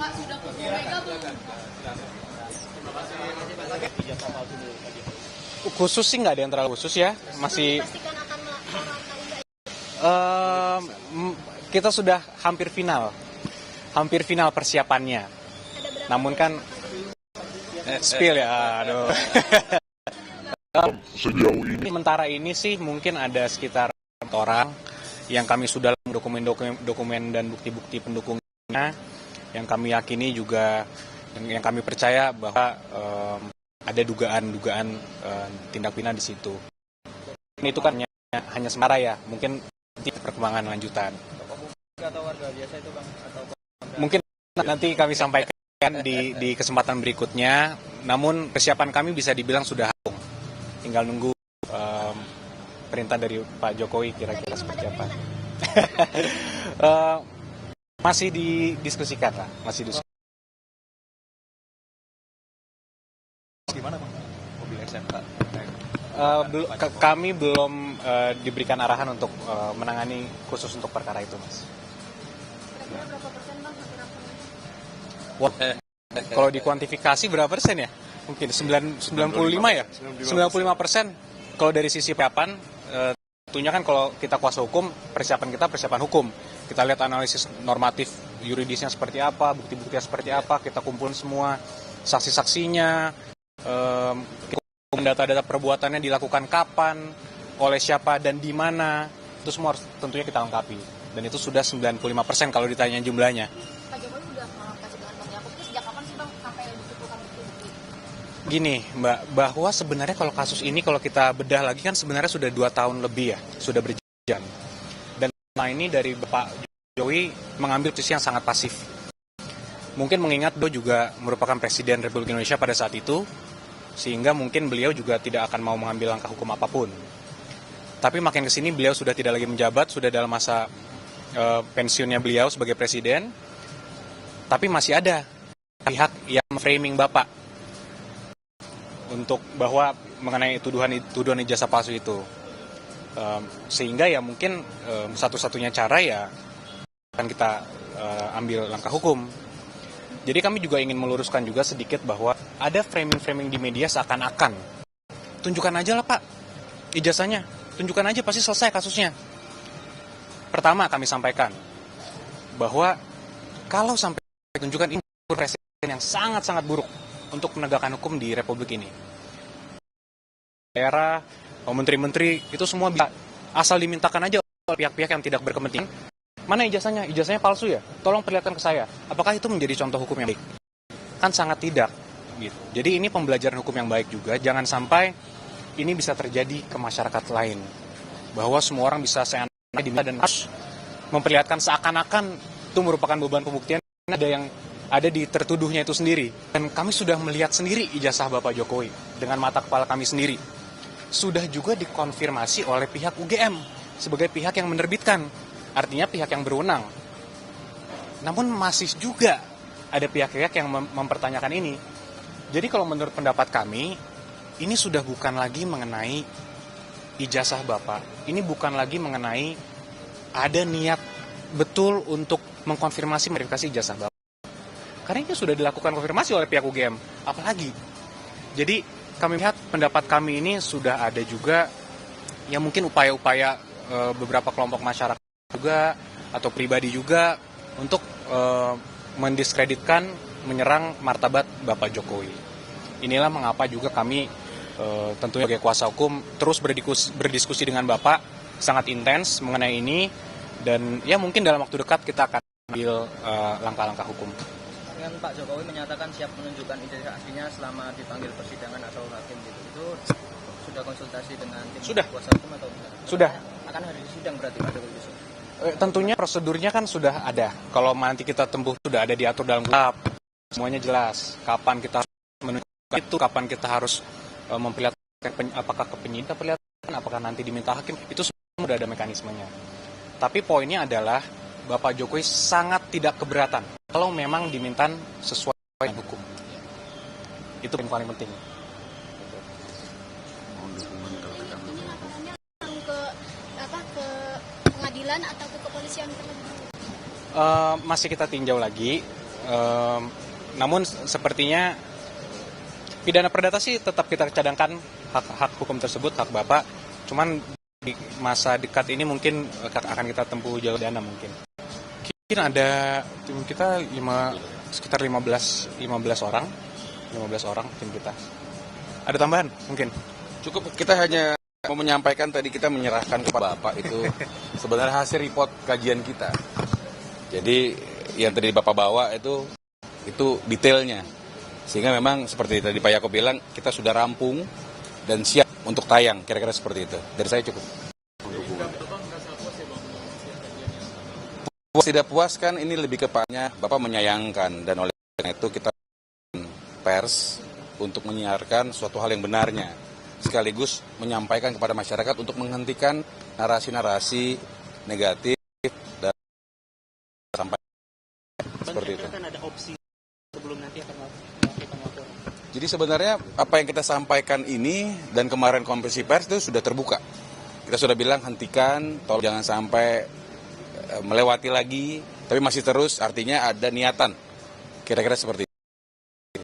Pak, sudah ke Mega belum? Khusus sih nggak ada yang terlalu khusus ya, masih kita sudah hampir final persiapannya. Namun kan spill ya, aduh. Sejauh ini Sementara ini sih mungkin ada sekitar 4 orang yang kami sudah dokumen dan bukti-bukti pendukungnya, yang kami yakini juga, yang kami percaya bahwa ada dugaan tindak pidana di situ. Itu kan hanya sementara ya, mungkin nanti perkembangan lanjutan. Atau warga biasa itu Bang, atau Mungkin nanti kami sampaikan di kesempatan berikutnya. Namun persiapan kami bisa dibilang sudah rampung. Tinggal nunggu perintah dari Pak Jokowi kira-kira seperti apa. Masih didiskusikan lah, masih diskusi. gimana Bang? Mobil SMK. Kami belum diberikan arahan untuk menangani khusus untuk perkara itu, Mas. Kira-kira berapa persen Bang hampir-hampir? Wah, kalau dikuantifikasi berapa persen ya? Mungkin 95 ya? 95%. Kalau dari sisi persiapan, tentunya kan kalau kita kuasa hukum, persiapan hukum. Kita lihat analisis normatif yuridisnya seperti apa, bukti-buktinya seperti apa, kita kumpulin semua saksi-saksinya, data-data perbuatannya dilakukan kapan, oleh siapa dan di mana, itu semua harus tentunya kita lengkapi. Dan itu sudah 95% kalau ditanya jumlahnya. Pak Jokowi sudah melengkapi dengan Bang Yakub itu sejak kapan sih Bang sampai dikumpulkan bukti-bukti? Gini Mbak, bahwa sebenarnya kalau kasus ini kalau kita bedah lagi kan sebenarnya sudah 2 tahun lebih ya, sudah berjalan. Dan ini dari Bapak Jokowi mengambil posisi yang sangat pasif. Mungkin mengingat beliau juga merupakan Presiden Republik Indonesia pada saat itu, sehingga mungkin beliau juga tidak akan mau mengambil langkah hukum apapun. Tapi makin kesini beliau sudah tidak lagi menjabat, sudah dalam masa pensiunnya beliau sebagai Presiden, tapi masih ada pihak yang framing Bapak untuk bahwa mengenai tuduhan ijazah palsu itu. Sehingga ya mungkin satu-satunya cara ya akan kita ambil langkah hukum. Jadi kami juga ingin meluruskan juga sedikit bahwa ada framing-framing di media seakan-akan tunjukkan aja lah Pak ijazahnya, tunjukkan aja pasti selesai kasusnya. Pertama kami sampaikan bahwa kalau sampai tunjukkan ini presiden yang sangat-sangat buruk untuk menegakkan hukum di Republik ini. Daerah, menteri-menteri itu semua bisa asal dimintakan aja oleh pihak-pihak yang tidak berkepentingan. Mana ijazahnya? Ijazahnya palsu ya? Tolong perlihatkan ke saya. Apakah itu menjadi contoh hukum yang baik? Kan sangat tidak. Gitu. Jadi ini pembelajaran hukum yang baik juga. Jangan sampai ini bisa terjadi ke masyarakat lain. Bahwa semua orang bisa seenaknya diminta dan harus memperlihatkan seakan-akan itu merupakan beban pembuktian. Ada yang ada di tertuduhnya itu sendiri. Dan kami sudah melihat sendiri ijazah Bapak Jokowi dengan mata kepala kami sendiri. Sudah juga dikonfirmasi oleh pihak UGM sebagai pihak yang menerbitkan. Artinya pihak yang berwenang. Namun masih juga ada pihak-pihak yang mempertanyakan ini. Jadi kalau menurut pendapat kami, ini sudah bukan lagi mengenai ijazah Bapak. Ini bukan lagi mengenai ada niat betul untuk mengkonfirmasi verifikasi ijazah Bapak. Karena ini sudah dilakukan konfirmasi oleh pihak UGM. Apalagi. Jadi kami lihat pendapat kami ini sudah ada juga ya mungkin upaya-upaya beberapa kelompok masyarakat juga atau pribadi juga untuk mendiskreditkan, menyerang martabat Bapak Jokowi. Inilah mengapa juga kami tentunya sebagai kuasa hukum terus berdiskusi dengan Bapak sangat intens mengenai ini, dan ya mungkin dalam waktu dekat kita akan ambil langkah-langkah hukum. Dengan Pak Jokowi menyatakan siap menunjukkan ijazah aslinya selama dipanggil persidangan atau hakim gitu. Itu sudah konsultasi dengan tim kuasa hukum atau tidak? Sudah. Akan hari sidang berarti Pak Jokowi besok? Tentunya prosedurnya kan sudah ada. Kalau nanti kita tempuh sudah ada diatur dalam kitab. Semuanya jelas. Kapan kita harus menunjukkan itu, kapan kita harus memperlihatkan apakah ke penyidik perlihatkan, apakah nanti diminta hakim, itu semua sudah ada mekanismenya. Tapi poinnya adalah Bapak Jokowi sangat tidak keberatan kalau memang diminta sesuai dengan hukum. Itu yang paling penting. Ini laporannya langsung ke pengadilan atau ke kepolisian terlebih dahulu? Masih kita tinjau lagi. Namun sepertinya pidana perdata sih tetap kita cadangkan hak hukum tersebut, hak Bapak. Cuman di masa dekat ini mungkin akan kita tempuh jalur dana mungkin. Mungkin ada tim kita sekitar 15 orang tim kita. Ada tambahan mungkin? Cukup, kita hanya mau menyampaikan tadi kita menyerahkan kepada Bapak itu sebenarnya hasil report kajian kita. Jadi yang tadi Bapak bawa itu detailnya. Sehingga memang seperti tadi Pak Yaakob bilang, kita sudah rampung dan siap untuk tayang, kira-kira seperti itu. Dari saya cukup. Puas tidak puas kan ini lebih kepadanya Bapak menyayangkan, dan oleh karena itu kita pers untuk menyiarkan suatu hal yang benarnya, sekaligus menyampaikan kepada masyarakat untuk menghentikan narasi-narasi negatif dan sampai seperti itu. Kan ada opsi sebelum nanti akan melakukan laporan. Jadi sebenarnya apa yang kita sampaikan ini dan kemarin konferensi pers itu sudah terbuka. Kita sudah bilang hentikan, tolong jangan sampai melewati lagi, tapi masih terus, artinya ada niatan. Kira-kira seperti itu.